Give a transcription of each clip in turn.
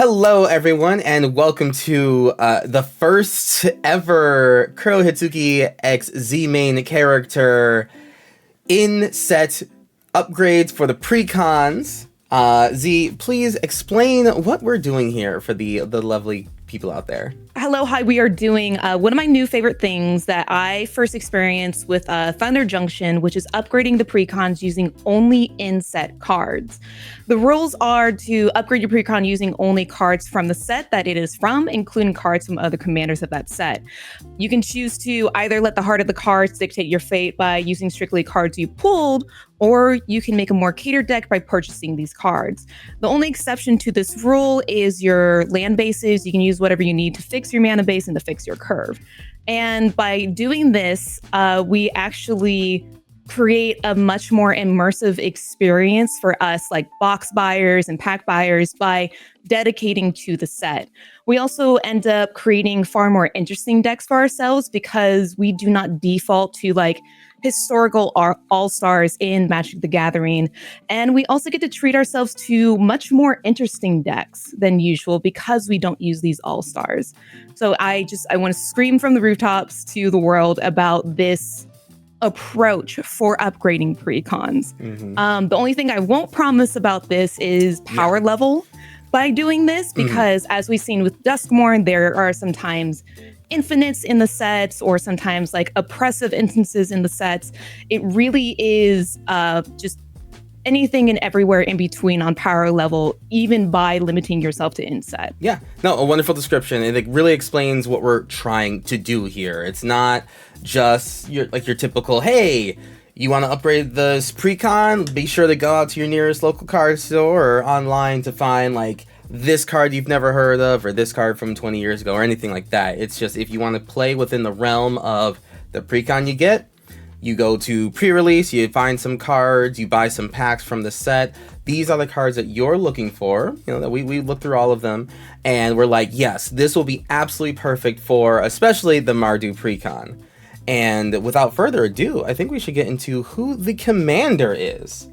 Hello, everyone, and welcome to the first ever Kuro Hitsuki X Z main character in-set upgrades for the precons. Z, please explain what we're doing here for the lovely people out there. Hello, hi. We are doing one of my new favorite things that I first experienced with Thunder Junction, which is upgrading the precons using only in-set cards. The rules are to upgrade your precon using only cards from the set that it is from, including cards from other commanders of that set. You can choose to either let the heart of the cards dictate your fate by using strictly cards you pulled, or you can make a more catered deck by purchasing these cards. The only exception to this rule is your land bases. You can use whatever you need to fix your mana base and to fix your curve. And by doing this, we actually create a much more immersive experience for us, like box buyers and pack buyers, by dedicating to the set. We also end up creating far more interesting decks for ourselves because we do not default to like historical all-stars in Magic the Gathering. And we also get to treat ourselves to much more interesting decks than usual because we don't use these all-stars. So I want to scream from the rooftops to the world about this approach for upgrading precons. The only thing I won't promise about this is power level by doing this, because as we've seen with Duskmourn, there are sometimes infinites in the sets or sometimes like oppressive instances in the sets. It really is just anything and everywhere in between on power level, even by limiting yourself to inset. Yeah, no, a wonderful description. It really explains what we're trying to do here. It's not just your typical, hey, you want to upgrade this precon? Be sure to go out to your nearest local card store or online to find like this card you've never heard of or this card from 20 years ago or anything like that. It's just if you want to play within the realm of the precon you get, you go to pre-release, you find some cards, you buy some packs from the set. These are the cards that you're looking for. You know, that we looked through all of them, and we're like, yes, this will be absolutely perfect for especially the Mardu precon. And without further ado, I think we should get into who the commander is.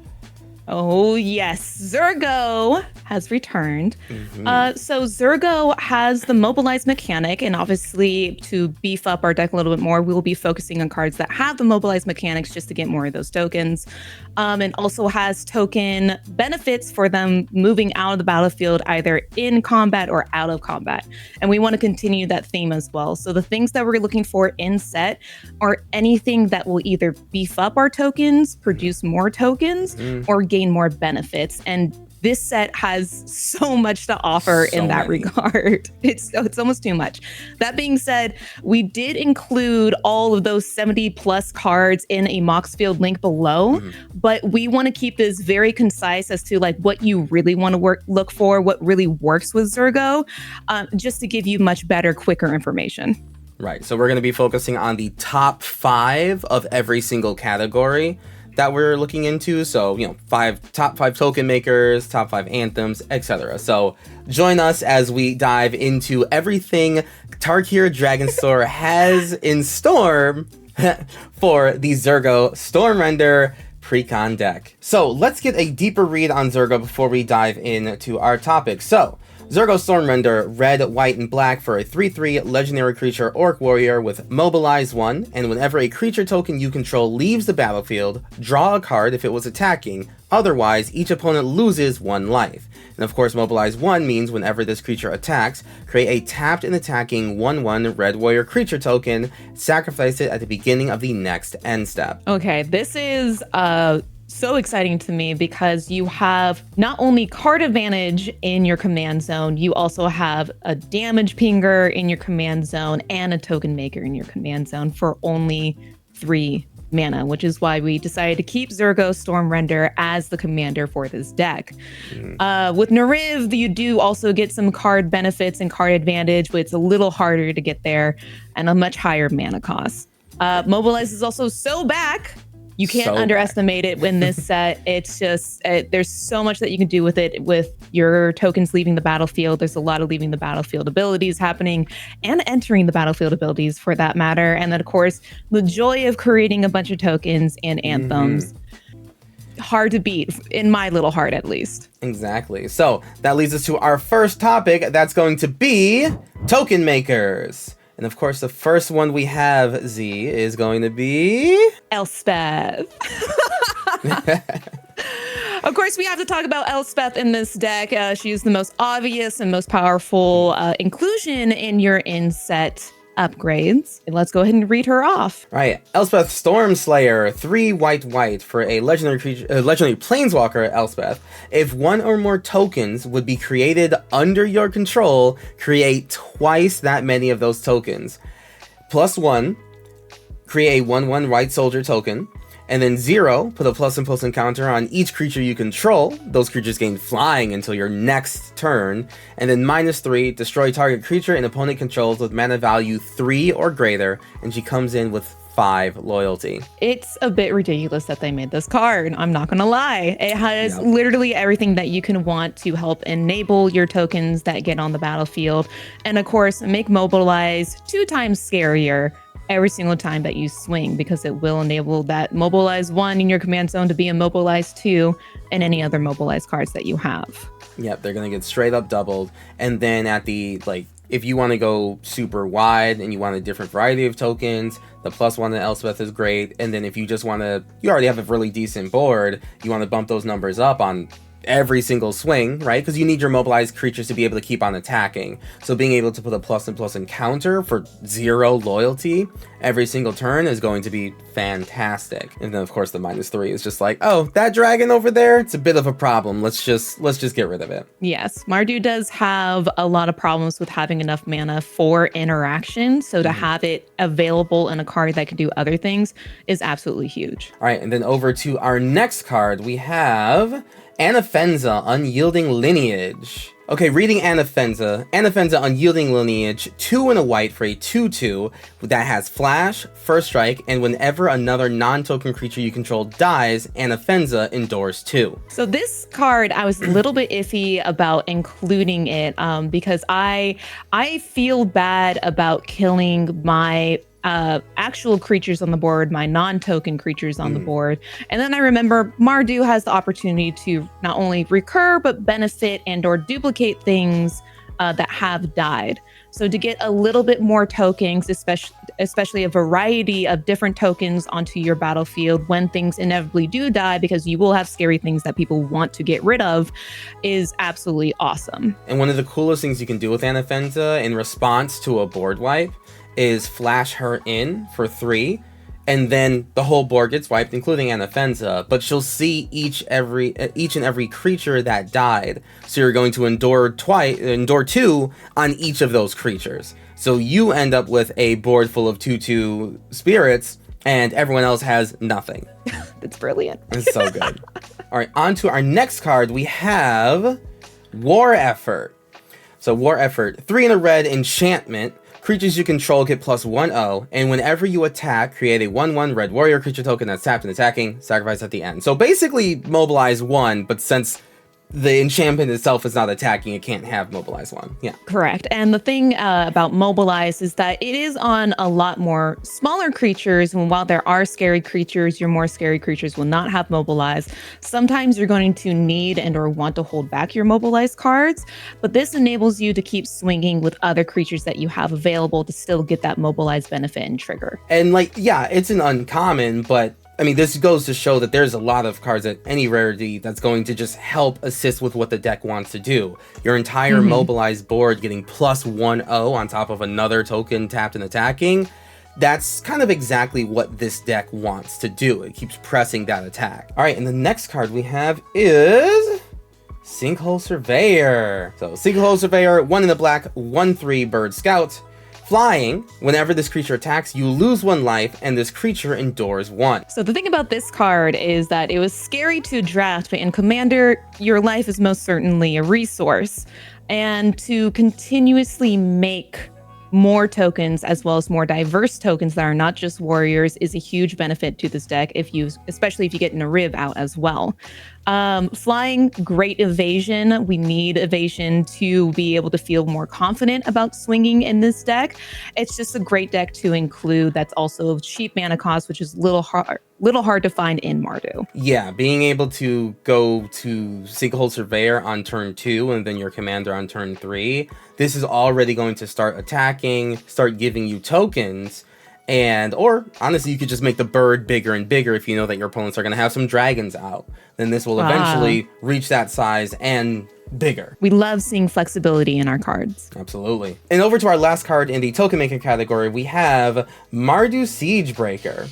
Oh, yes. Zurgo has returned. So Zurgo has the mobilize mechanic, and obviously to beef up our deck a little bit more, we will be focusing on cards that have the mobilize mechanics just to get more of those tokens. And also has token benefits for them moving out of the battlefield, either in combat or out of combat. And we want to continue that theme as well. So the things that we're looking for in set are anything that will either beef up our tokens, produce more tokens, or gain more benefits. And this set has so much to offer in that regard. It's almost too much. That being said, we did include all of those 70 plus cards in a Moxfield link below, but we want to keep this very concise as to like what you really want to look for, what really works with Zurgo, just to give you much better, quicker information. Right, so we're going to be focusing on the top 5 of every single category that we're looking into. So, you know, top 5 token makers, top 5 anthems, etc. So join us as we dive into everything Tarkir Dragonstore has in store for the Zurgo Stormrender precon deck. So let's get a deeper read on Zurgo before we dive into our topic. So Zurgo Stormrender, red, white, and black for a 3/3 legendary creature orc warrior with Mobilize 1, and whenever a creature token you control leaves the battlefield, draw a card if it was attacking. Otherwise, each opponent loses 1 life. And of course, Mobilize 1 means whenever this creature attacks, create a tapped and attacking 1/1 red warrior creature token, sacrifice it at the beginning of the next end step. Okay, this is so exciting to me because you have not only card advantage in your command zone, you also have a damage pinger in your command zone and a token maker in your command zone for only 3 mana, which is why we decided to keep Zurgo Stormrender as the commander for this deck. With Nariv, you do also get some card benefits and card advantage, but it's a little harder to get there and a much higher mana cost. Mobilize is also so back. You can't underestimate it in this set. It's just, there's so much that you can do with it, with your tokens leaving the battlefield. There's a lot of leaving the battlefield abilities happening and entering the battlefield abilities for that matter. And then, of course, the joy of creating a bunch of tokens and anthems. hard to beat, in my little heart at least. Exactly. So that leads us to our first topic. That's going to be token makers. And of course, the first one we have, Z, is going to be Elspeth. Of course, we have to talk about Elspeth in this deck. She's the most obvious and most powerful inclusion in your inset upgrades. And let's go ahead and read her off. Right. Elspeth Stormslayer, 3 white for a legendary creature, legendary planeswalker, Elspeth. If one or more tokens would be created under your control, create twice that many of those tokens. +1, create a 1/1 white soldier token. And then 0, put a +++ counter on each creature you control. Those creatures gain flying until your next turn. And then -3, destroy target creature an opponent controls with mana value 3 or greater. And she comes in with 5 loyalty. It's a bit ridiculous that they made this card. I'm not gonna lie. It has literally everything that you can want to help enable your tokens that get on the battlefield. And of course, make mobilize 2 times scarier every single time that you swing, because it will enable that mobilize 1 in your command zone to be a mobilize 2 and any other mobilize cards that you have. Yep, they're gonna get straight up doubled. And then at the, if you want to go super wide and you want a different variety of tokens, the +1 to Elspeth is great. And then if you just want to, you already have a really decent board, you want to bump those numbers up on every single swing, right? Because you need your mobilized creatures to be able to keep on attacking. So being able to put a +++ counter for 0 loyalty every single turn is going to be fantastic. And then of course the -3 is just like, oh, that dragon over there, it's a bit of a problem. Let's just get rid of it. Yes, Mardu does have a lot of problems with having enough mana for interaction. So to have it available in a card that can do other things is absolutely huge. All right, and then over to our next card, we have Anafenza, Unyielding Lineage. Okay, reading Anafenza. Anafenza, Unyielding Lineage, 2 and a white for a 2/2 that has flash, first strike, and whenever another non-token creature you control dies, Anafenza endures 2. So this card, I was a little bit iffy about including it because I feel bad about killing my actual creatures on the board, my non-token creatures on the board. And then I remember Mardu has the opportunity to not only recur, but benefit and or duplicate things that have died. So to get a little bit more tokens, especially a variety of different tokens onto your battlefield when things inevitably do die, because you will have scary things that people want to get rid of, is absolutely awesome. And one of the coolest things you can do with Anafenza in response to a board wipe is flash her in for 3, and then the whole board gets wiped, including Anafenza, but she'll see each and every creature that died. So you're going to endure 2 on each of those creatures. So you end up with a board full of 2/2 spirits, and everyone else has nothing. That's brilliant. It's so good. All right, on to our next card. We have War Effort. So War Effort, 3 and a red enchantment. Creatures you control get +1/0, and whenever you attack, create a 1/1 red warrior creature token that's tapped and attacking, sacrifice at the end. So basically, mobilize 1, but since the enchantment itself is not attacking, it can't have mobilize 1. Yeah. Correct. And the thing about mobilize is that it is on a lot more smaller creatures. And while there are scary creatures, your more scary creatures will not have mobilize. Sometimes you're going to need and or want to hold back your mobilize cards, but this enables you to keep swinging with other creatures that you have available to still get that mobilize benefit and trigger. And it's an uncommon, but I mean, this goes to show that there's a lot of cards at any rarity that's going to just help assist with what the deck wants to do. Your entire mobilized board getting +1/0 on top of another token tapped and attacking, that's kind of exactly what this deck wants to do. It keeps pressing that attack. All right, and the next card we have is Sinkhole Surveyor. So Sinkhole Surveyor, 1 in the black, 1/3 bird scout. Flying, whenever this creature attacks, you lose 1 life, and this creature endures 1. So the thing about this card is that it was scary to draft, but in Commander, your life is most certainly a resource. And to continuously make more tokens as well as more diverse tokens that are not just warriors is a huge benefit to this deck, especially if you get Nariv out as well. Flying, great evasion. We need evasion to be able to feel more confident about swinging in this deck. It's just a great deck to include. That's also cheap mana cost, which is little hard to find in Mardu. Yeah, being able to go to Sinkhole Surveyor on turn 2 and then your commander on turn 3, this is already going to start attacking, start giving you tokens. Or honestly, you could just make the bird bigger and bigger if you know that your opponents are going to have some dragons out. Then this will eventually reach that size and bigger. We love seeing flexibility in our cards. Absolutely. And over to our last card in the token maker category, we have Mardu Siegebreaker.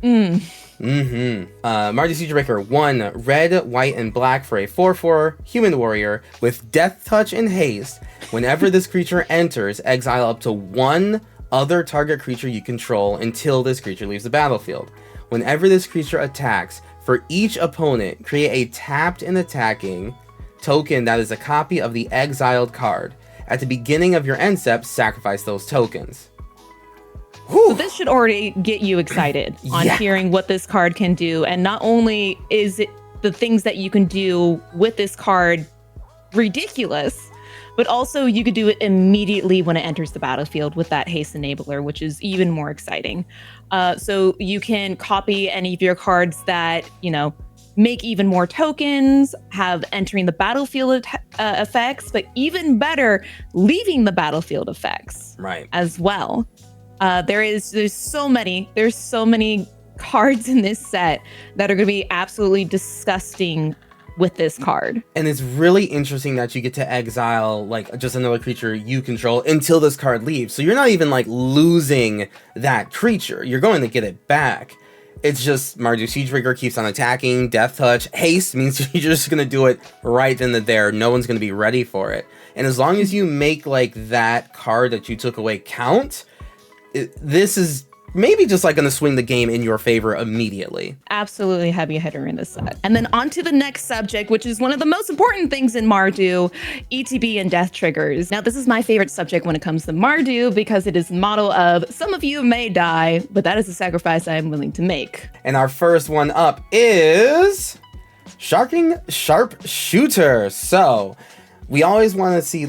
Mardu Siegebreaker, 1 red, white, and black for a 4/4 human warrior with Death Touch and Haste. Whenever this creature enters, exile up to 1 other target creature you control until this creature leaves the battlefield. Whenever this creature attacks, for each opponent, create a tapped and attacking token that is a copy of the exiled card. At the beginning of your end step, sacrifice those tokens. So this should already get you excited on hearing what this card can do. And not only is it the things that you can do with this card ridiculous, but also you could do it immediately when it enters the battlefield with that haste enabler, which is even more exciting. So you can copy any of your cards that, make even more tokens, have entering the battlefield effects, but even better, leaving the battlefield effects as well. There's so many cards in this set that are going to be absolutely disgusting with this card. And it's really interesting that you get to exile just another creature you control until this card leaves. So you're not even losing that creature. You're going to get it back. It's just Mardu Siegebreaker keeps on attacking. Death Touch. Haste means you're just going to do it right then and there. No one's going to be ready for it. And as long as you make that card that you took away count, this is maybe just going to swing the game in your favor immediately. Absolutely heavy hitter in this set. And then on to the next subject, which is one of the most important things in Mardu, ETB and death triggers. Now, this is my favorite subject when it comes to Mardu because it is the motto of some of you may die, but that is a sacrifice I am willing to make. And our first one up is Sharpshooter. So we always want to see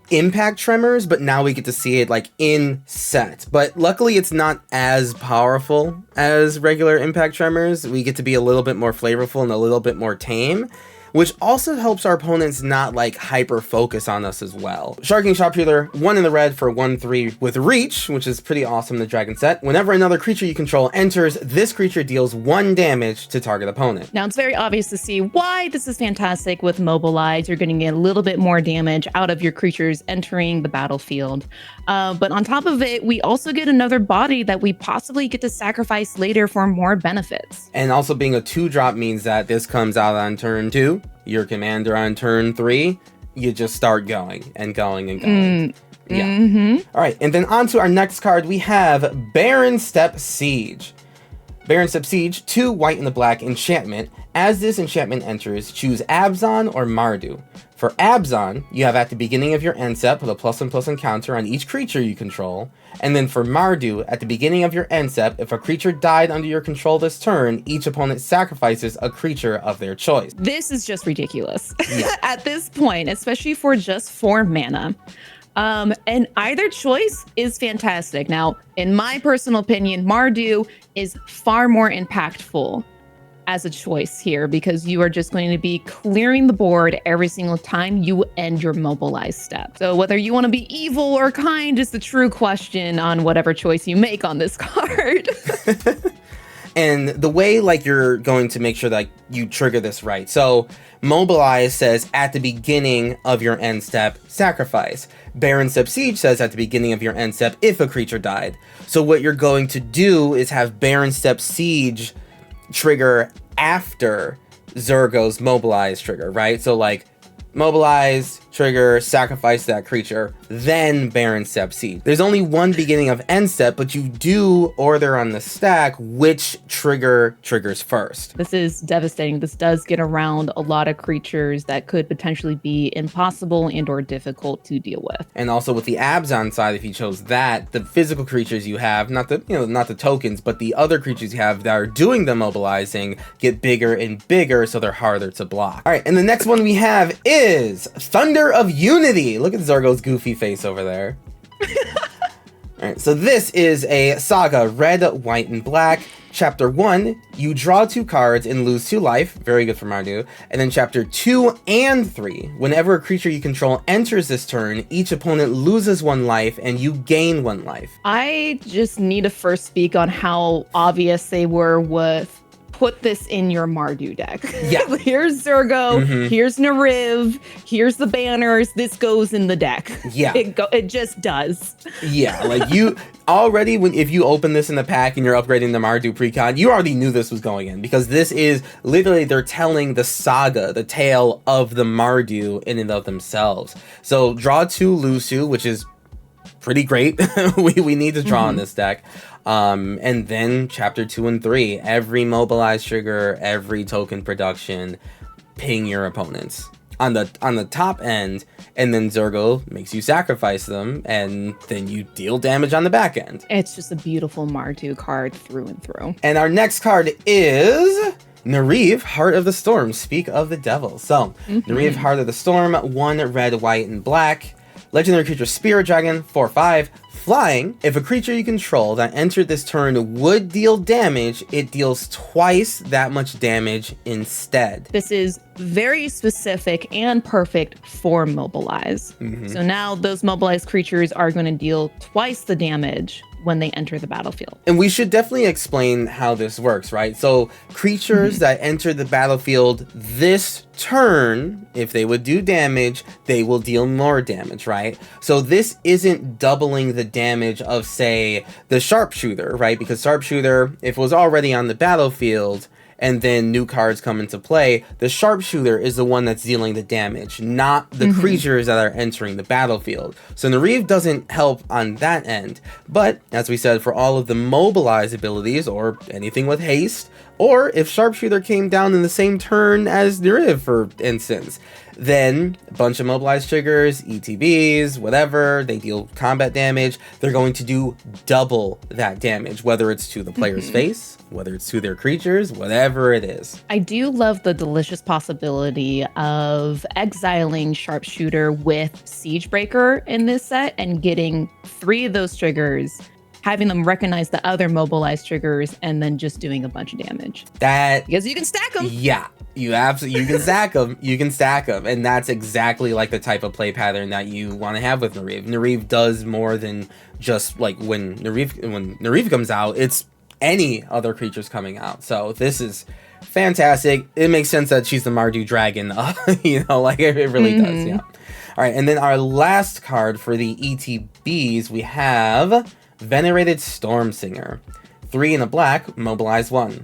impact tremors, but now we get to see it in set. But luckily it's not as powerful as regular impact tremors. We get to be a little bit more flavorful and a little bit more tame, which also helps our opponents not hyper focus on us as well. Sharpshooter, 1 in the red for 1/3 with reach, which is pretty awesome in the dragon set. Whenever another creature you control enters, this creature deals 1 damage to target opponent. Now it's very obvious to see why this is fantastic with Mobilize. You're going to get a little bit more damage out of your creatures entering the battlefield. But on top of it, we also get another body that we possibly get to sacrifice later for more benefits. And also being a 2-drop means that this comes out on turn 2. Your commander on turn 3, you just start going and going and going. All right, and then on to our next card, we have Barren Step Siege. Barren Step Siege, 2 white and the black enchantment. As this enchantment enters, choose Abzan or Mardu. For Abzan, you have at the beginning of your end step, put a +1/+1 counter on each creature you control. And then for Mardu, at the beginning of your end step, if a creature died under your control this turn, each opponent sacrifices a creature of their choice. This is just ridiculous at this point, especially for just 4 mana. And either choice is fantastic. Now, in my personal opinion, Mardu is far more impactful as a choice here because you are just going to be clearing the board every single time you end your mobilize step. So whether you want to be evil or kind is the true question on whatever choice you make on this card. And the way you're going to make sure that you trigger this right. So Mobilize says at the beginning of your end step, sacrifice. Barren Step Siege says at the beginning of your end step if a creature died. So what you're going to do is have Barren Step Siege trigger after Zurgo's Mobilize trigger, right? So Mobilize, trigger, sacrifice that creature, then Baron step C. There's only one beginning of end step, but you do order on the stack which trigger triggers first. This is devastating. This does get around a lot of creatures that could potentially be impossible and or difficult to deal with. And also with the Abzan side, if you chose that, the physical creatures you have, not the tokens, but the other creatures you have that are doing the mobilizing get bigger and bigger, so they're harder to block. All right, and the next one we have is Thunder of Unity. Look at Zurgo's goofy face over there. All right, so this is a saga, red, white, and black. Chapter 1, you draw 2 cards and lose 2 life. Very good for Mardu. And then chapter 2 and 3, whenever a creature you control enters this turn, each opponent loses 1 life and you gain 1 life. I just need to first speak on how obvious they were with put this in your Mardu deck. Yeah. Here's Zurgo, here's Nariv, here's the banners, this goes in the deck. Yeah. It just does. Yeah, like you already, if you open this in the pack and you're upgrading the Mardu precon, you already knew this was going in, because this is literally, they're telling the saga, the tale of the Mardu in and of themselves. So draw 2, lose 2, which is pretty great. we need to draw on this deck. And then chapter 2 and 3, every mobilize trigger, every token production, ping your opponents on the top end, and then Zurgo makes you sacrifice them, and then you deal damage on the back end. It's just a beautiful Mardu card through and through. And our next card is Nariv, Heart of the Storm. Speak of the devil. So Nariv, Heart of the Storm, 1 red, white, and black. Legendary creature, Spirit Dragon, 4/5. Flying, if a creature you control that entered this turn would deal damage, it deals twice that much damage instead. This is very specific and perfect for mobilize. So now those mobilized creatures are going to deal twice the damage when they enter the battlefield. And we should definitely explain how this works, right? So creatures that enter the battlefield this turn, if they would do damage, they will deal more damage, right? So this isn't doubling the damage of, say, the sharpshooter, right? Because sharpshooter, if it was already on the battlefield and then new cards come into play, the sharpshooter is the one that's dealing the damage, not the creatures that are entering the battlefield. So Nariv doesn't help on that end. But, as we said, for all of the mobilize abilities, or anything with haste, or if sharpshooter came down in the same turn as Nariv, for instance, then a bunch of mobilized triggers, ETBs, whatever, they deal combat damage, they're going to do double that damage, whether it's to the player's face, whether it's to their creatures, whatever it is. I do love the delicious possibility of exiling Sharpshooter with Siegebreaker in this set and getting 3 of those triggers, having them recognize the other mobilized triggers, and then just doing a bunch of damage. Because you can stack them. Yeah, you can stack them. You can stack them, and that's exactly like the type of play pattern that you want to have with Nariv. Nariv does more than just like when Nariv comes out, it's any other creatures coming out. So this is fantastic. It makes sense that she's the Mardu dragon. Like it really does. Yeah. All right, and then our last card for the ETBs, we have Venerated Stormsinger. 3 in a black, mobilize 1.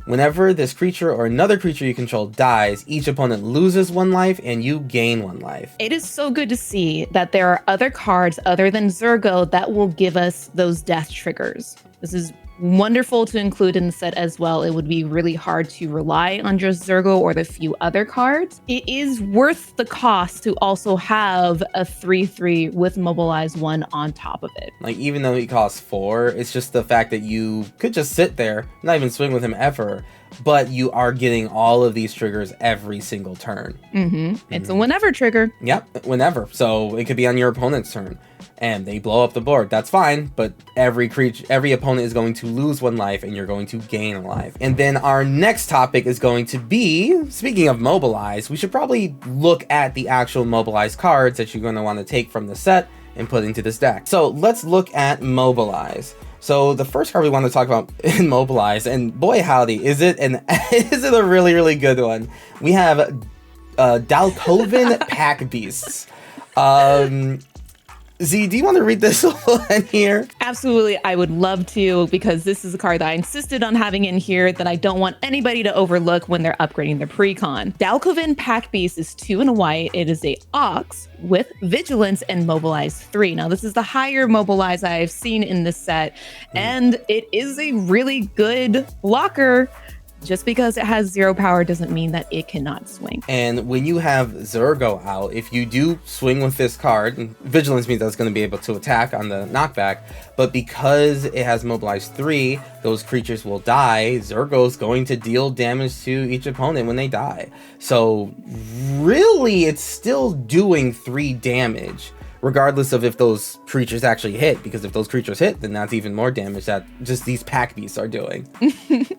Whenever this creature or another creature you control dies, each opponent loses 1 life and you gain 1 life. It is so good to see that there are other cards other than Zurgo that will give us those death triggers. This is wonderful to include in the set as well. It would be really hard to rely on just Zurgo or the few other cards. It is worth the cost to also have a 3/3 with Mobilize 1 on top of it. Like, even though he costs 4, it's just the fact that you could just sit there, not even swing with him ever, but you are getting all of these triggers every single turn. It's a whenever trigger. Yep, whenever. So it could be on your opponent's turn and they blow up the board. That's fine, but every opponent is going to lose 1 life and you're going to gain a life. And then our next topic is going to be, speaking of mobilize, we should probably look at the actual mobilize cards that you're going to want to take from the set and put into this deck. So let's look at mobilize. So the first card we want to talk about in mobilize, and boy howdy, is it a really, really good one. We have Dalkovan Pack Beasts. Z, do you want to read this one here? Absolutely, I would love to, because this is a card that I insisted on having in here that I don't want anybody to overlook when they're upgrading their precon. Dalkovin Pack Beast is 2 and a white. It is a Ox with Vigilance and Mobilize 3. Now, this is the higher Mobilize I've seen in this set, and it is a really good blocker. Just because it has 0 power doesn't mean that it cannot swing. And when you have Zergo out, if you do swing with this card, and Vigilance means that's going to be able to attack on the knockback, but because it has Mobilize 3, those creatures will die. Zergo's going to deal damage to each opponent when they die. So really, it's still doing 3 damage, regardless of if those creatures actually hit, because if those creatures hit, then that's even more damage that just these pack beasts are doing.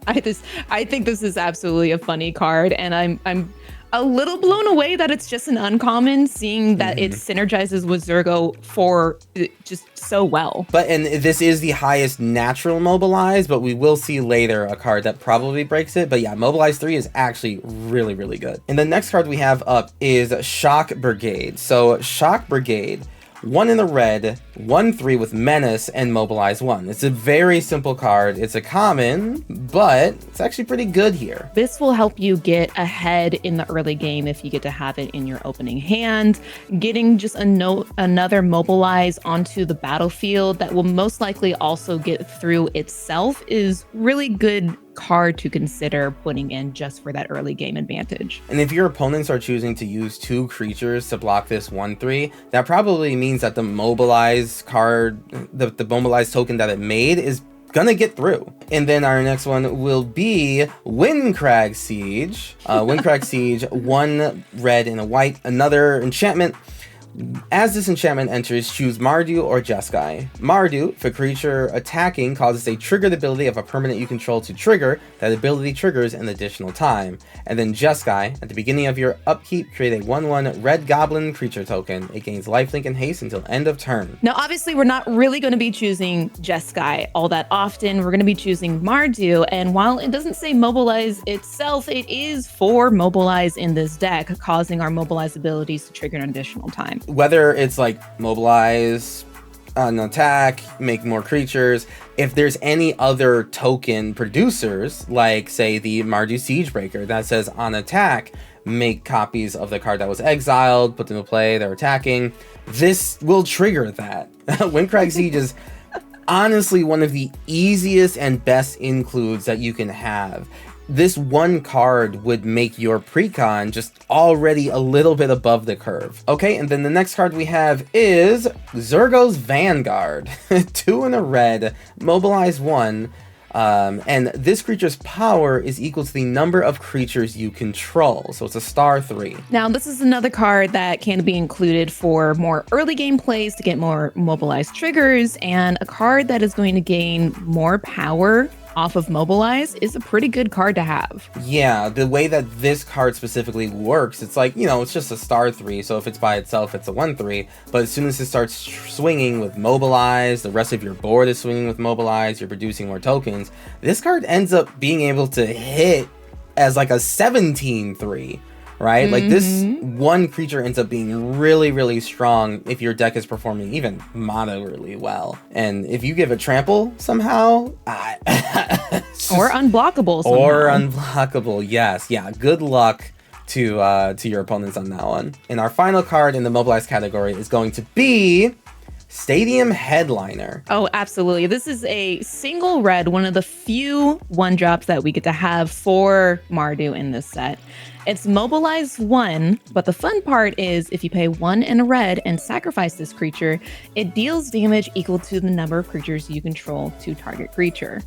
I think this is absolutely a funny card, and I'm a little blown away that it's just an uncommon, seeing that it synergizes with Zergo for just so well. And this is the highest natural Mobilize, but we will see later a card that probably breaks it. But yeah, Mobilize 3 is actually really, really good. And the next card we have up is Shock Brigade. So Shock Brigade, 1 in the red, 1/3 with Menace and Mobilize 1. It's a very simple card. It's a common, but it's actually pretty good here. This will help you get ahead in the early game if you get to have it in your opening hand. Getting just another Mobilize onto the battlefield that will most likely also get through itself is really good card to consider putting in just for that early game advantage. And if your opponents are choosing to use 2 creatures to block this 1/3, that probably means that the Mobilize card, the Mobilize token that it made is gonna get through. And then our next one will be Windcrag Siege. Windcrag Siege, 1 red and a white, another enchantment. As this enchantment enters, choose Mardu or Jeskai. Mardu, if a creature attacking causes a triggered ability of a permanent you control to trigger, that ability triggers an additional time. And then Jeskai, at the beginning of your upkeep, create a 1/1 red goblin creature token. It gains lifelink and haste until end of turn. Now, obviously, we're not really going to be choosing Jeskai all that often. We're going to be choosing Mardu, and while it doesn't say Mobilize itself, it is for Mobilize in this deck, causing our Mobilize abilities to trigger an additional time. Whether it's like Mobilize, an attack, make more creatures, if there's any other token producers, like say the Mardu Siegebreaker that says on attack, make copies of the card that was exiled, put them to play, they're attacking, this will trigger that. Windcrag Siege is honestly one of the easiest and best includes that you can have. This one card would make your precon just already a little bit above the curve. Okay, and then the next card we have is Zergo's Vanguard. 2 in a red, Mobilize 1, and this creature's power is equal to the number of creatures you control. So it's a *3. Now, this is another card that can be included for more early game plays to get more Mobilize triggers, and a card that is going to gain more power off of Mobilize is a pretty good card to have. Yeah, the way that this card specifically works, it's like, you know, it's just a *3, so if it's by itself, it's a 1/3, but as soon as it starts swinging with Mobilize, the rest of your board is swinging with Mobilize, you're producing more tokens, this card ends up being able to hit as like a 17/3. Right? Like this one creature ends up being really, really strong if your deck is performing even moderately well. And if you give a trample somehow, or unblockable somehow. Or unblockable, yes. Yeah, good luck to your opponents on that one. And our final card in the Mobilize category is going to be Stadium Headliner. Oh, absolutely. This is a single red, one of the few 1-drops that we get to have for Mardu in this set. It's Mobilize 1, but the fun part is if you pay 1 in a red and sacrifice this creature, it deals damage equal to the number of creatures you control to target creature.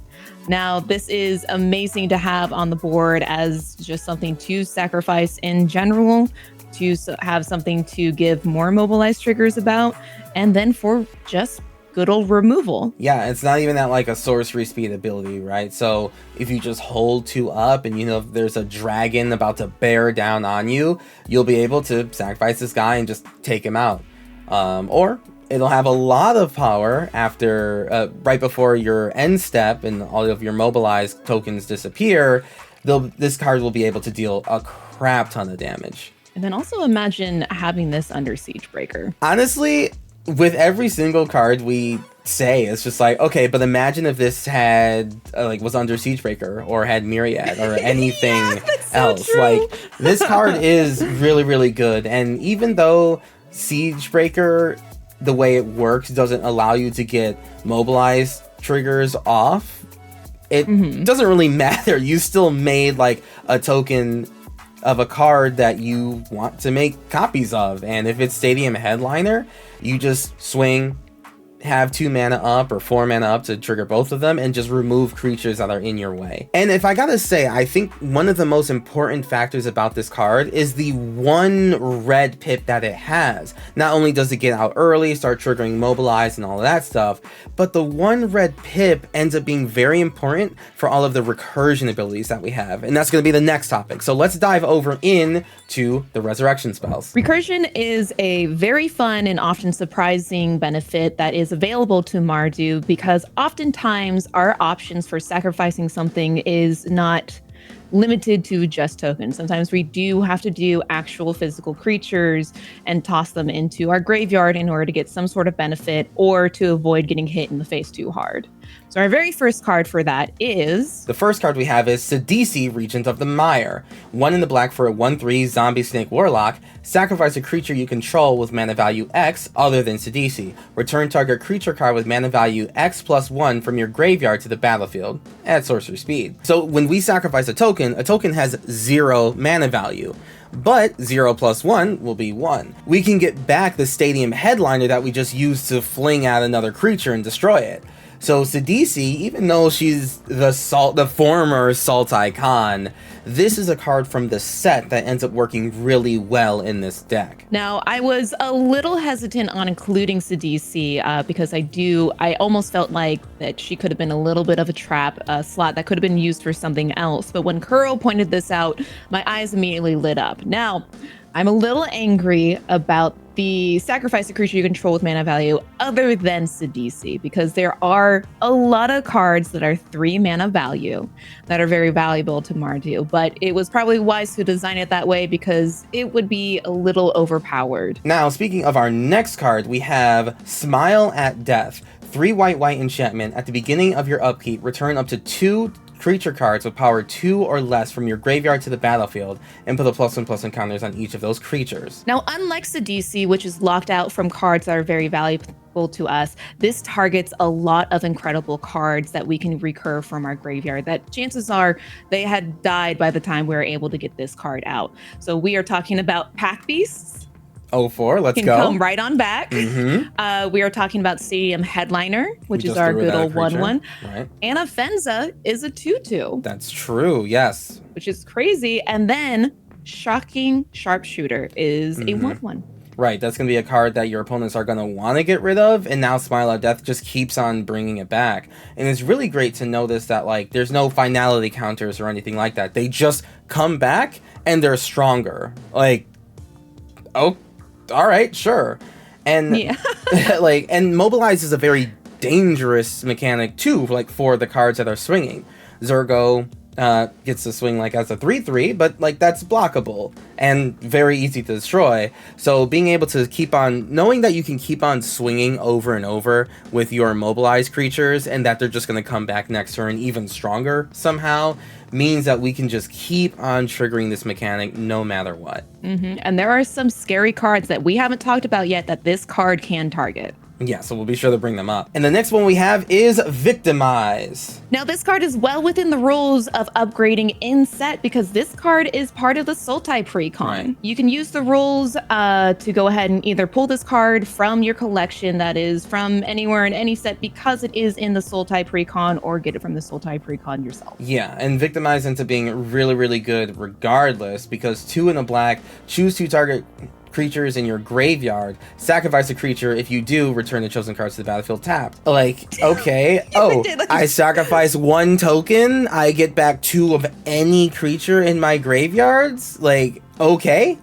Now, this is amazing to have on the board as just something to sacrifice in general, to have something to give more Mobilize triggers about, and then for just good old removal. Yeah, it's not even that like a sorcery speed ability, right? So if you just hold 2 up and you know if there's a dragon about to bear down on you, you'll be able to sacrifice this guy and just take him out. Or it'll have a lot of power after right before your end step and all of your Mobilized tokens disappear. This card will be able to deal a crap ton of damage. And then also imagine having this under Siegebreaker. Honestly, with every single card we say, it's just like, okay, but imagine if this had was under Siegebreaker or had Myriad or anything else. So like this card is really, really good. And even though Siegebreaker, the way it works, doesn't allow you to get mobilized triggers off, it doesn't really matter. You still made like a token of a card that you want to make copies of, and if it's Stadium Headliner, you just swing, have 2 mana up or 4 mana up to trigger both of them, and just remove creatures that are in your way. And if I gotta say, I think one of the most important factors about this card is the 1 red pip that it has. Not only does it get out early, start triggering Mobilize and all of that stuff, but the 1 red pip ends up being very important for all of the recursion abilities that we have. And that's gonna be the next topic. So let's dive over into the resurrection spells. Recursion is a very fun and often surprising benefit that is available to Mardu, because oftentimes our options for sacrificing something is not limited to just tokens. Sometimes we do have to do actual physical creatures and toss them into our graveyard in order to get some sort of benefit or to avoid getting hit in the face too hard. So our very first card for that is... The first card we have is Sidisi, Regent of the Mire. 1 in the black for a 1/3 zombie snake warlock. Sacrifice a creature you control with mana value X other than Sidisi. Return target creature card with mana value X+1 from your graveyard to the battlefield at sorcerer speed. So when we sacrifice a token has 0 mana value. But 0 + 1 will be 1. We can get back the Stadium Headliner that we just used to fling at another creature and destroy it. So Sidisi, even though she's the former Sultai Khan, this is a card from the set that ends up working really well in this deck. Now, I was a little hesitant on including Sidisi because I almost felt like that she could have been a little bit of a trap slot that could have been used for something else. But when Curl pointed this out, my eyes immediately lit up. Now, I'm a little angry about the sacrifice a creature you control with mana value other than Sidisi, because there are a lot of cards that are 3 mana value that are very valuable to Mardu, but it was probably wise to design it that way because it would be a little overpowered. Now, speaking of our next card, we have Smile at Death. 3 white enchantment. At the beginning of your upkeep, return up to 2 creature cards with power 2 or less from your graveyard to the battlefield, and put a +1/+1 counters on each of those creatures. Now, unlike Sidisi, which is locked out from cards that are very valuable to us, this targets a lot of incredible cards that we can recur from our graveyard that chances are they had died by the time we were able to get this card out. So we are talking about Pack Beasts. 04, let's can go. Come right on back. We are talking about Stadium Headliner, which is our good old 1/1. Right. Anna Fenza is a 2/2. That's true, yes. Which is crazy. And then Shocking Sharpshooter is a 1/1. Right, that's going to be a card that your opponents are going to want to get rid of, and now Smile at Death just keeps on bringing it back. And it's really great to notice that, like, there's no finality counters or anything like that. They just come back, and they're stronger. Like, oh, all right, sure. And, and Mobilize is a very dangerous mechanic, too, like, for the cards that are swinging. Zurgo gets to swing like as a 3/3, but like that's blockable and very easy to destroy. So being able to keep on, knowing that you can keep on swinging over and over with your mobilized creatures and that they're just going to come back next turn even stronger somehow, means that we can just keep on triggering this mechanic no matter what. And there are some scary cards that we haven't talked about yet that this card can target. Yeah, so we'll be sure to bring them up. And the next one we have is Victimize. Now, this card is well within the rules of upgrading in set because this card is part of the Sultai Precon. Right. You can use the rules to go ahead and either pull this card from your collection, that is from anywhere in any set because it is in the Sultai Precon, or get it from the Sultai Precon yourself. Yeah, and Victimize ends up being really, really good regardless, because 2 in a black, choose 2 target creatures in your graveyard, sacrifice a creature. If you do, return the chosen cards to the battlefield tapped. Like, okay, I sacrifice 1 token, I get back 2 of any creature in my graveyards? Like, okay.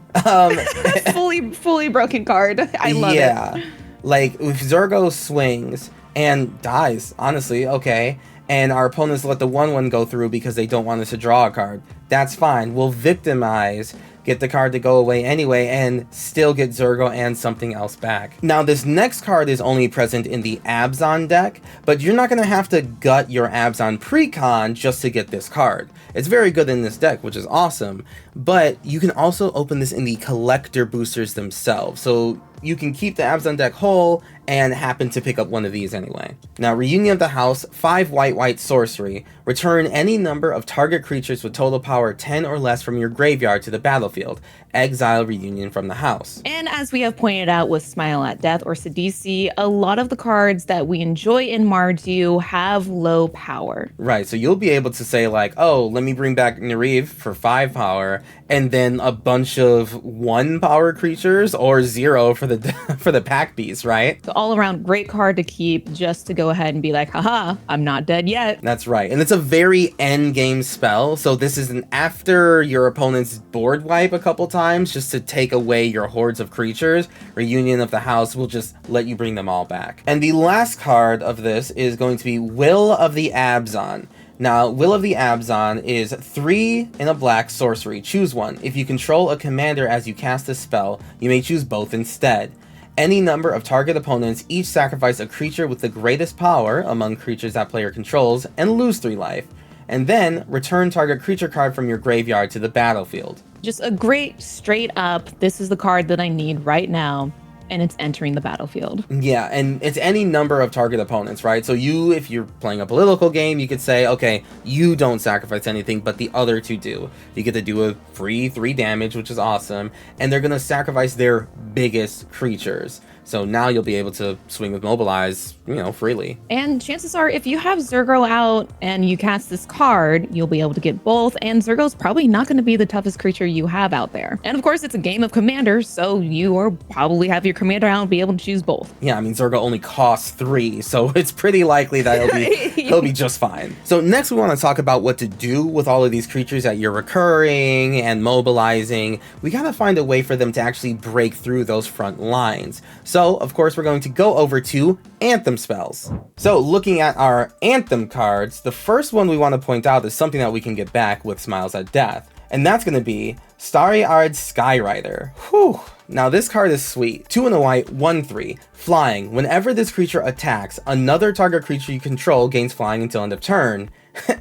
fully broken card. I love it. Yeah, like if Zurgo swings and dies, honestly, okay, and our opponents let the 1/1 go through because they don't want us to draw a card, that's fine. We'll Victimize, get the card to go away anyway, and still get Zurgo and something else back. Now, this next card is only present in the Abzan deck, but you're not going to have to gut your Abzan Precon just to get this card. It's very good in this deck, which is awesome, but you can also open this in the collector boosters themselves, so you can keep the Abzan deck whole and happen to pick up one of these anyway. Now, Reunion of the House, 5 white sorcery. Return any number of target creatures with total power 10 or less from your graveyard to the battlefield. Exile Reunion from the House. And as we have pointed out with Smile at Death or Sidisi, a lot of the cards that we enjoy in Mardu have low power. Right, so you'll be able to say like, oh, let me bring back Nariv for 5 power, and then a bunch of 1 power creatures or 0 for the for the pack beast, right? So all around great card to keep just to go ahead and be like, haha, I'm not dead yet. That's right, and it's a very end game spell, so this is an after your opponent's board wipe a couple times just to take away your hordes of creatures. Reunion of the House will just let you bring them all back. And the last card of this is going to be Will of the Abzan. Now, Will of the Abzan is 3 in a black sorcery. Choose one. If you control a commander as you cast a spell, you may choose both instead. Any number of target opponents each sacrifice a creature with the greatest power among creatures that player controls and lose 3 life. And then return target creature card from your graveyard to the battlefield. Just a great straight up, this is the card that I need right now, and it's entering the battlefield. Yeah, and it's any number of target opponents, right? So you, if you're playing a political game, you could say, okay, you don't sacrifice anything, but the other 2 do. You get to do a free 3 damage, which is awesome, and they're going to sacrifice their biggest creatures. So now you'll be able to swing with Mobilize, freely. And chances are, if you have Zurgo out and you cast this card, you'll be able to get both, and Zurgo's probably not going to be the toughest creature you have out there. And of course, it's a game of commanders, so you will probably have your commander out and be able to choose both. Yeah, I mean, Zurgo only costs 3, so it's pretty likely that he'll be just fine. So next we want to talk about what to do with all of these creatures that you're recurring and mobilizing. We gotta find a way for them to actually break through those front lines. So, of course, we're going to go over to Anthem spells. So, looking at our Anthem cards, the first one we want to point out is something that we can get back with Smiles at Death, and that's going to be Starry-Eyed Skyrider. Whew! Now, this card is sweet. 2 in a white, 1/3. Flying. Whenever this creature attacks, another target creature you control gains flying until end of turn.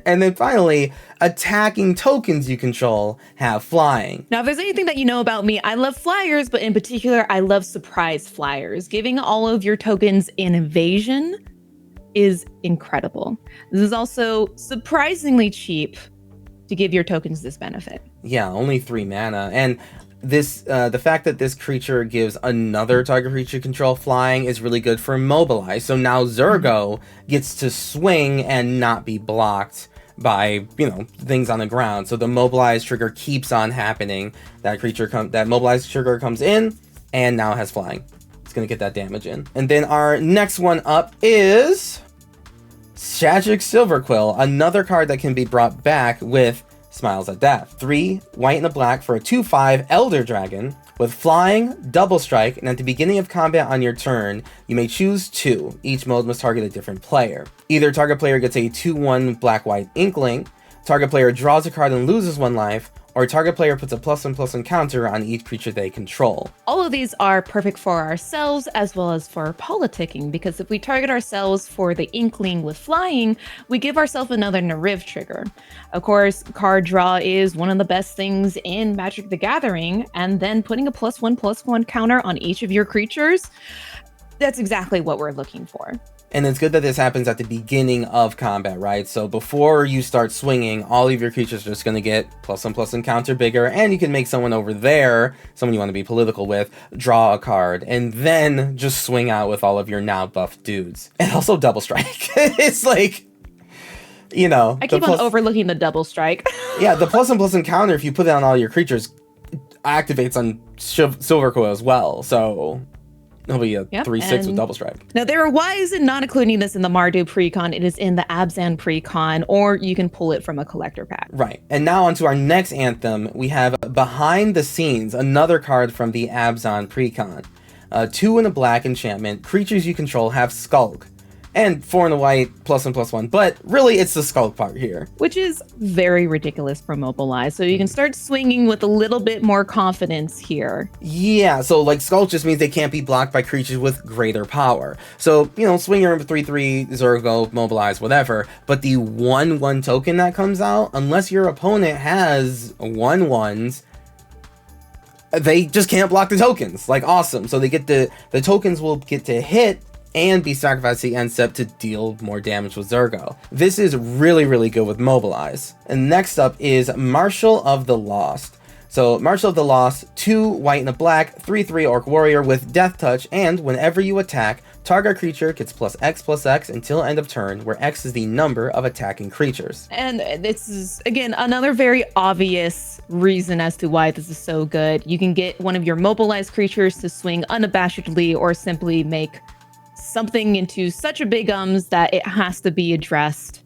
And then finally, attacking tokens you control have flying. Now, if there's anything that you know about me, I love flyers, but in particular, I love surprise flyers. Giving all of your tokens an evasion is incredible. This is also surprisingly cheap to give your tokens this benefit. Yeah, only 3 mana. And this, the fact that this creature gives another target creature control flying is really good for Mobilize. So now Zurgo gets to swing and not be blocked by, things on the ground. So the Mobilize trigger keeps on happening. That Mobilize trigger comes in and now has flying. It's gonna get that damage in. And then our next one up is Shajic Silverquill, another card that can be brought back with Smiles at Death. 3 white and a black for a 2/5 Elder Dragon with flying, double strike, and at the beginning of combat on your turn, you may choose 2. Each mode must target a different player. Either target player gets a 2/1 black-white Inkling, target player draws a card and loses 1 life, or target player puts a +1/+1 counter on each creature they control. All of these are perfect for ourselves as well as for politicking, because if we target ourselves for the Inkling with flying, we give ourselves another Nariv trigger. Of course, card draw is one of the best things in Magic the Gathering, and then putting a +1/+1 counter on each of your creatures, that's exactly what we're looking for. And it's good that this happens at the beginning of combat, right? So before you start swinging, all of your creatures are just going to get +1/+1 counter bigger, and you can make someone over there, someone you want to be political with, draw a card, and then just swing out with all of your now buffed dudes. And also double strike. It's like, I keep on overlooking the double strike. Yeah, the +1/+1 counter, if you put it on all your creatures, activates on Silverquill as well, so it'll be a 3/6 with double strike. Now, they were wise in not including this in the Mardu Precon. It is in the Abzan Precon, or you can pull it from a collector pack. Right. And now onto our next Anthem, we have Behind the Scenes, another card from the Abzan Precon. 2 in a black enchantment. Creatures you control have Skulk. And 4 and a white, +1/+1. But really, it's the skulk part here. Which is very ridiculous for Mobilize. So you can start swinging with a little bit more confidence here. Yeah, so like skulk just means they can't be blocked by creatures with greater power. So, swing your 3/3, Zergo, Mobilize, whatever. But the 1/1 token that comes out, unless your opponent has 1/1s, they just can't block the tokens. Like, awesome. So they get the tokens will get to hit and be sacrificed to the end step to deal more damage with Zergo. This is really, really good with Mobilize. And next up is Marshal of the Lost. So Marshal of the Lost, 2 white and a black, 3/3 Orc Warrior with Death Touch, and whenever you attack, target creature gets +X/+X until end of turn, where X is the number of attacking creatures. And this is, again, another very obvious reason as to why this is so good. You can get one of your mobilized creatures to swing unabashedly or simply make something into such a big ums that it has to be addressed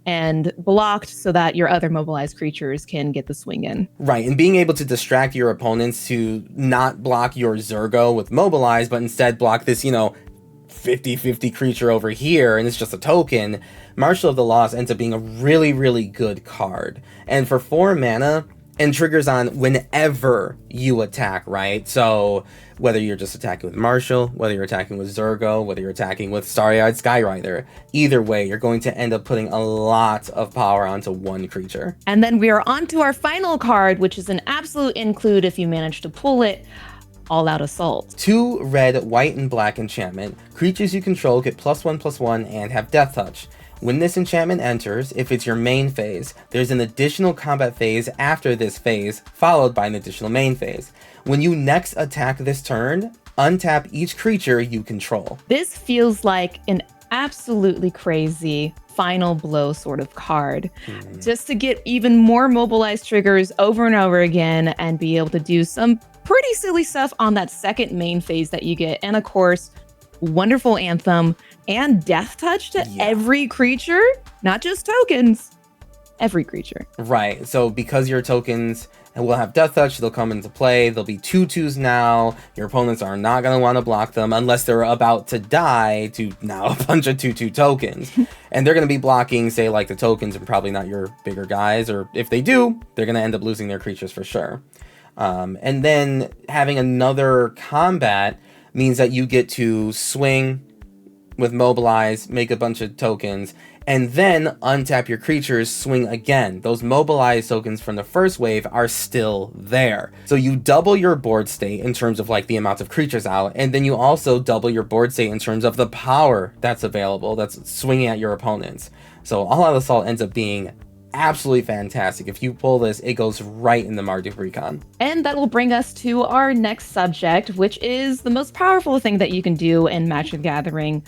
and blocked so that your other mobilized creatures can get the swing in. Right, and being able to distract your opponents to not block your Zergo with Mobilize, but instead block this, 50/50 creature over here, and it's just a token, Marshal of the Lost ends up being a really, really good card. And for 4 mana, and triggers on whenever you attack, right? So whether you're just attacking with Marshal, whether you're attacking with Zergo, whether you're attacking with Starry-Eyed Skyrider, either way, you're going to end up putting a lot of power onto one creature. And then we are on to our final card, which is an absolute include if you manage to pull it, All Out Assault. 2 red, white, and black enchantment. Creatures you control get +1/+1 and have Death Touch. When this enchantment enters, if it's your main phase, there's an additional combat phase after this phase, followed by an additional main phase. When you next attack this turn, untap each creature you control. This feels like an absolutely crazy final blow sort of card. Just to get even more mobilized triggers over and over again and be able to do some pretty silly stuff on that second main phase that you get. And of course, wonderful Anthem and Death Touch to every creature, not just tokens, every creature. Right, so because your tokens will have Death Touch, they'll come into play. There'll be 2/2s now. Your opponents are not going to want to block them unless they're about to die to now a bunch of 2/2 tokens. And they're going to be blocking, say, like the tokens and probably not your bigger guys. Or if they do, they're going to end up losing their creatures for sure. And then having another combat means that you get to swing with Mobilize, make a bunch of tokens, and then untap your creatures, swing again. Those Mobilize tokens from the first wave are still there. So you double your board state in terms of like the amount of creatures out, and then you also double your board state in terms of the power that's available, that's swinging at your opponents. So All Out Assault ends up being absolutely fantastic. If you pull this, it goes right in the Marduk Recon. And that will bring us to our next subject, which is the most powerful thing that you can do in Magic the Gathering.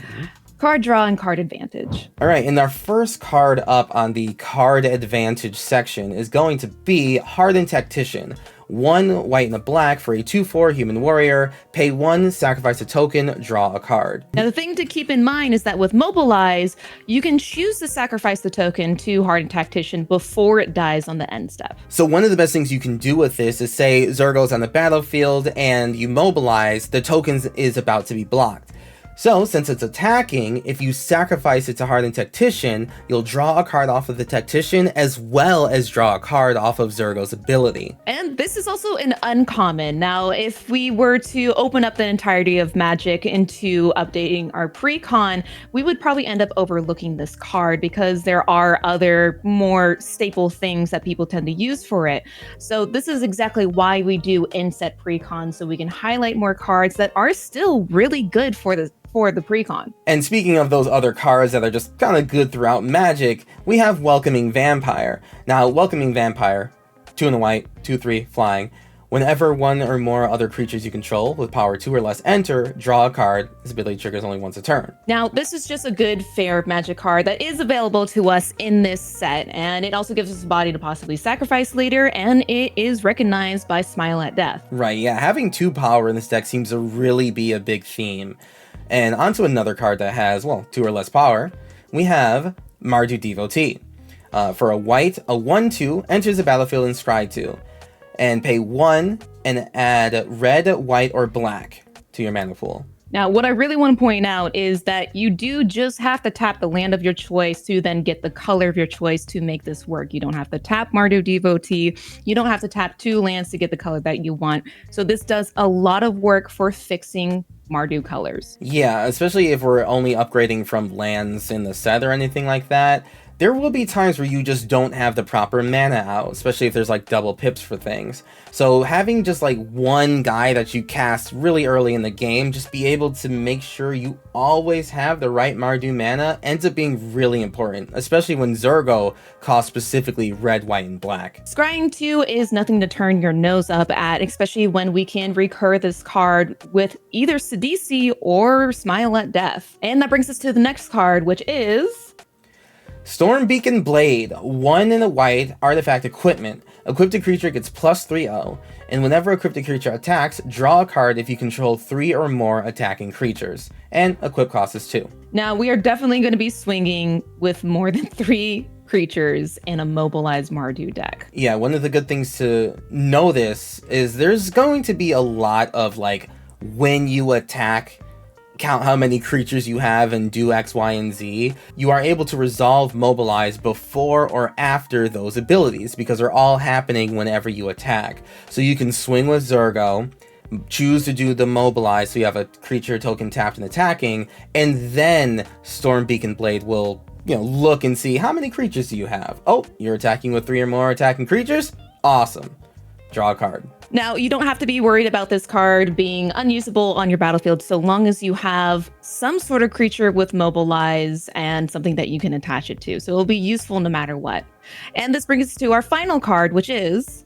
Card draw and card advantage. All right, and our first card up on the card advantage section is going to be Hardened Tactician. 1 white and a black for a 2/4 human warrior. Pay 1, sacrifice a token, draw a card. Now, the thing to keep in mind is that with Mobilize, you can choose to sacrifice the token to Hardened Tactician before it dies on the end step. So one of the best things you can do with this is say Zergo's on the battlefield and you mobilize, the tokens is about to be blocked. So, since it's attacking, if you sacrifice it to Hardened Tactician, you'll draw a card off of the Tactician as well as draw a card off of Zergo's ability. And this is also an uncommon. Now, if we were to open up the entirety of Magic into updating our pre-con, we would probably end up overlooking this card because there are other more staple things that people tend to use for it. So this is exactly why we do inset pre-con, so we can highlight more cards that are still really good for the pre-con. And speaking of those other cards that are just kind of good throughout Magic, we have Welcoming Vampire. Now, Welcoming Vampire, 2 and a white, 2/3, flying. Whenever 1 or more other creatures you control with power 2 or less enter, draw a card. This ability triggers only once a turn. Now, this is just a good, fair Magic card that is available to us in this set, and it also gives us a body to possibly sacrifice later, and it is recognized by Smile at Death. Right, yeah, having 2 power in this deck seems to really be a big theme. And onto another card that has, 2 or less power, we have Marduk Devotee. For a white, a 1/2 enters the battlefield and scry 2. And pay 1 and add red, white, or black to your mana pool. Now, what I really want to point out is that you do just have to tap the land of your choice to then get the color of your choice to make this work. You don't have to tap Mardu Devotee. You don't have to tap 2 lands to get the color that you want. So this does a lot of work for fixing Mardu colors. Yeah, especially if we're only upgrading from lands in the set or anything like that. There will be times where you just don't have the proper mana out, especially if there's like double pips for things. So having just like one guy that you cast really early in the game, just be able to make sure you always have the right Mardu mana ends up being really important, especially when Zurgo costs specifically red, white, and black. Scrying 2 is nothing to turn your nose up at, especially when we can recur this card with either Sidisi or Smile at Death. And that brings us to the next card, which is Stormbeacon Blade, 1 in a white, artifact equipment. Equipped a creature gets plus 3/0, and whenever a equipped creature attacks, draw a card if you control 3 or more attacking creatures. And equip cost is 2. Now, we are definitely going to be swinging with more than 3 creatures in a mobilized Mardu deck. Yeah, one of the good things to notice is there's going to be a lot of like, when you attack, count how many creatures you have and do X, Y, and Z. You are able to resolve mobilize before or after those abilities because they're all happening whenever you attack. So you can swing with Zurgo, choose to do the mobilize so you have a creature token tapped and attacking, and then Stormbeacon Blade will, look and see how many creatures do you have. Oh, you're attacking with 3 or more attacking creatures? Awesome. Draw a card. Now, you don't have to be worried about this card being unusable on your battlefield so long as you have some sort of creature with mobilize and something that you can attach it to. So it'll be useful no matter what. And this brings us to our final card, which is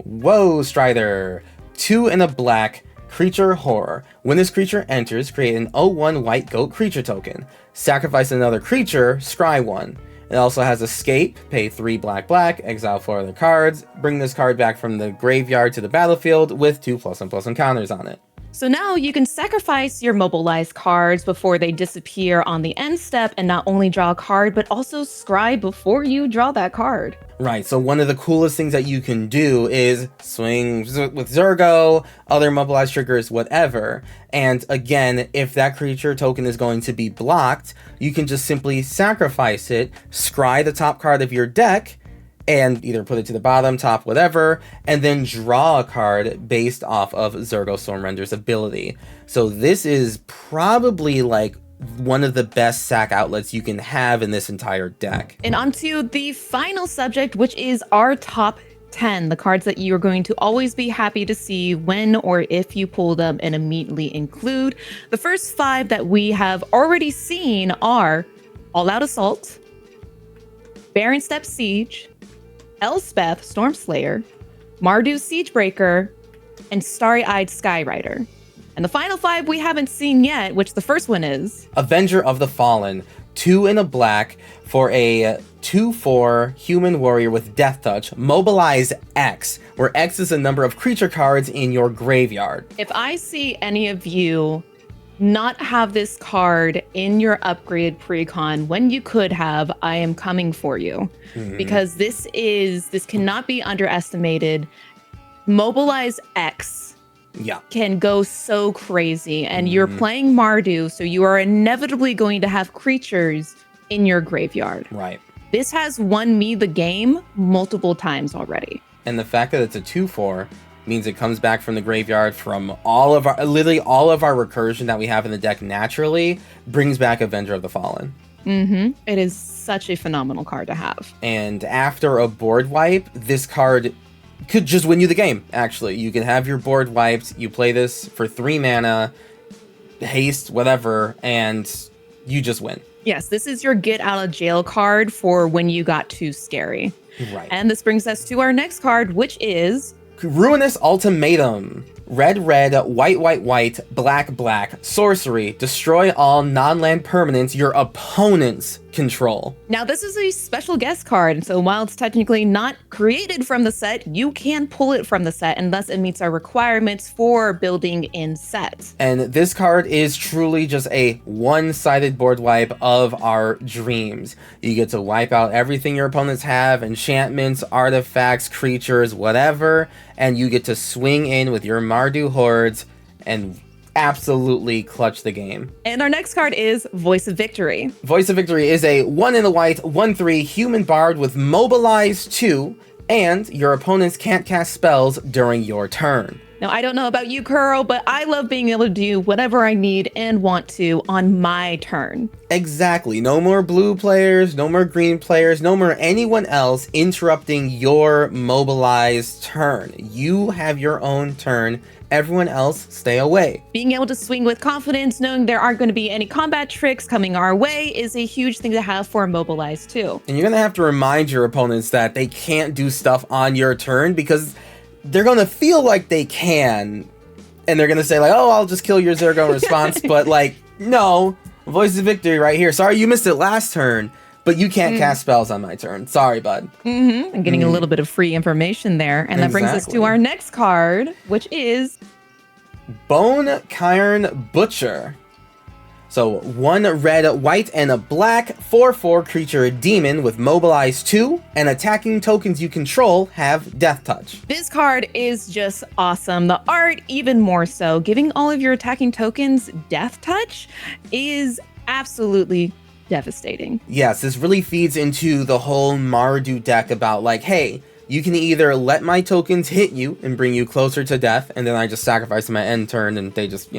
Whoa, Strider. 2 in a black, creature horror. When this creature enters, create an 0/1 white goat creature token. Sacrifice another creature, scry 1. It also has escape, pay 3 black, exile 4 other cards, bring this card back from the graveyard to the battlefield with 2+1/+1 counters on it. So now you can sacrifice your mobilized cards before they disappear on the end step and not only draw a card, but also scry before you draw that card. Right, so one of the coolest things that you can do is swing with Zurgo, other mobilized triggers, whatever. And again, if that creature token is going to be blocked, you can just simply sacrifice it, scry the top card of your deck, and either put it to the bottom, top, whatever, and then draw a card based off of Zurgo Stormrender's ability. So this is probably like one of the best sack outlets you can have in this entire deck. And onto the final subject, which is our top 10, the cards that you are going to always be happy to see when or if you pull them and immediately include. The first 5 that we have already seen are All Out Assault, Barren Step Siege, Elspeth Stormslayer, Mardu Siegebreaker, and Starry-Eyed Skyrider. And the final 5 we haven't seen yet, which the first one is Avenger of the Fallen, 2 in a black for a 2/4 human warrior with Death Touch, mobilize X, where X is the number of creature cards in your graveyard. If I see any of you not have this card in your upgraded precon when you could have, I am coming for you. Because this cannot be underestimated. Mobilize X can go so crazy, and you're playing Mardu, so you are inevitably going to have creatures in your graveyard. Right. This has won me the game multiple times already. And the fact that it's a 2/4 means it comes back from the graveyard from literally all of our recursion that we have in the deck naturally brings back Avenger of the Fallen. It is such a phenomenal card to have. And after a board wipe, this card could just win you the game, actually. You can have your board wiped, you play this for 3 mana, haste, whatever, and you just win. Yes, this is your get out of jail card for when you got too scary. Right. And this brings us to our next card, which is Ruinous Ultimatum. Red, white, black, sorcery. Destroy all non-land permanents your opponents control. Now, this is a special guest card, and so while it's technically not created from the set, you can pull it from the set, and thus it meets our requirements for building in set. And this card is truly just a one-sided board wipe of our dreams. You get to wipe out everything your opponents have, enchantments, artifacts, creatures, whatever, and you get to swing in with your Mardu hordes and absolutely clutch the game. And our next card is Voice of Victory. Voice of Victory is a 1 in the white, 1/3 human bard with Mobilize 2, and your opponents can't cast spells during your turn. Now, I don't know about you, Kuro, but I love being able to do whatever I need and want to on my turn. Exactly. No more blue players, no more green players, no more anyone else interrupting your mobilized turn. You have your own turn. Everyone else, stay away. Being able to swing with confidence, knowing there aren't going to be any combat tricks coming our way, is a huge thing to have for Mobilized too. And you're going to have to remind your opponents that they can't do stuff on your turn because they're going to feel like they can. And they're going to say like, oh, I'll just kill your Zergo in response. But like, no, Voice of Victory right here. Sorry, you missed it last turn, but you can't cast spells on my turn. Sorry, bud. I'm getting a little bit of free information there. And that brings us to our next card, which is Bone Cairn Butcher. So 1 red, white, and a black 4/4 creature demon with Mobilize 2, and attacking tokens you control have Death Touch. This card is just awesome. The art even more so. Giving all of your attacking tokens Death Touch is absolutely devastating. Yes, this really feeds into the whole Mardu deck about like, hey, you can either let my tokens hit you and bring you closer to death, and then I just sacrifice them at end turn and they just,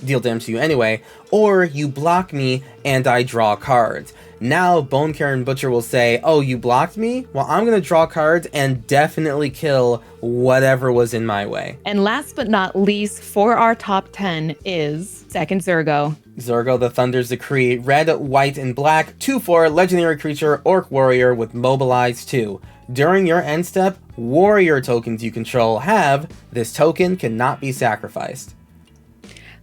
deal damage to you anyway, or you block me and I draw cards. Now Bone Cairn Butcher will say, oh, you blocked me? Well, I'm going to draw cards and definitely kill whatever was in my way. And last but not least, for our top 10 is second Zergo. Zergo the Thunder's Decree, red, white, and black, 2/4 legendary creature, orc warrior with Mobilize 2. During your end step, warrior tokens you control have this token cannot be sacrificed.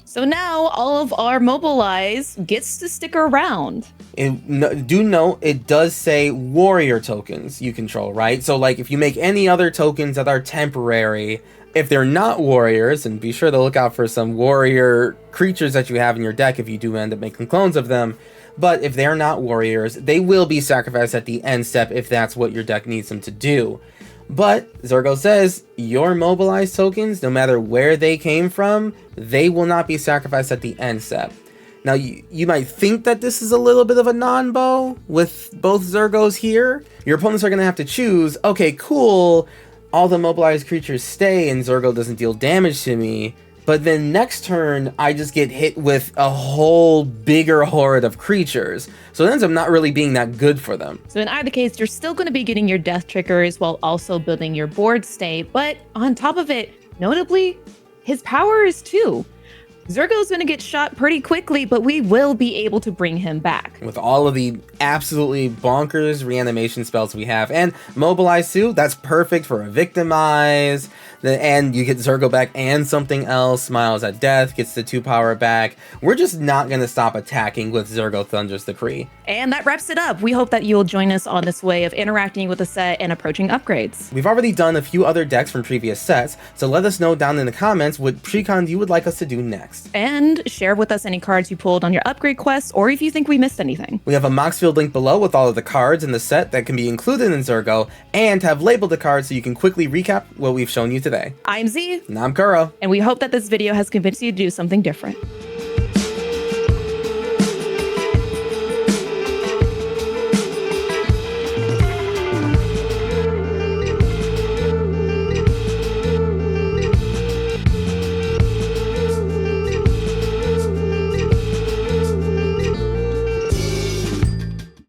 So now all of our Mobilize gets to stick around. Do note, it does say warrior tokens you control, right? So like if you make any other tokens that are temporary, if they're not warriors, and be sure to look out for some warrior creatures that you have in your deck if you do end up making clones of them. But if they're not warriors, they will be sacrificed at the end step if that's what your deck needs them to do. But Zergo says your mobilized tokens, no matter where they came from, they will not be sacrificed at the end step. Now, you might think that this is a little bit of a non-bow with both Zergos here. Your opponents are going to have to choose, okay, cool, all the mobilized creatures stay and Zergo doesn't deal damage to me. But then next turn, I just get hit with a whole bigger horde of creatures. So it ends up not really being that good for them. So in either case, you're still going to be getting your death triggers while also building your board state. But on top of it, notably, his power is 2. Zergo's going to get shot pretty quickly, but we will be able to bring him back. With all of the absolutely bonkers reanimation spells we have. And Mobilize 2, that's perfect for a Victimize. And you get Zergo back and something else. Smiles at Death gets the 2 power back. We're just not going to stop attacking with Zergo Thunder's Decree. And that wraps it up. We hope that you'll join us on this way of interacting with the set and approaching upgrades. We've already done a few other decks from previous sets, so let us know down in the comments what precons you would like us to do next. And share with us any cards you pulled on your upgrade quests, or if you think we missed anything. We have a Moxfield link below with all of the cards in the set that can be included in Zergo, and have labeled the cards so you can quickly recap what we've shown you today. I'm Z. And I'm Kuro. And we hope that this video has convinced you to do something different.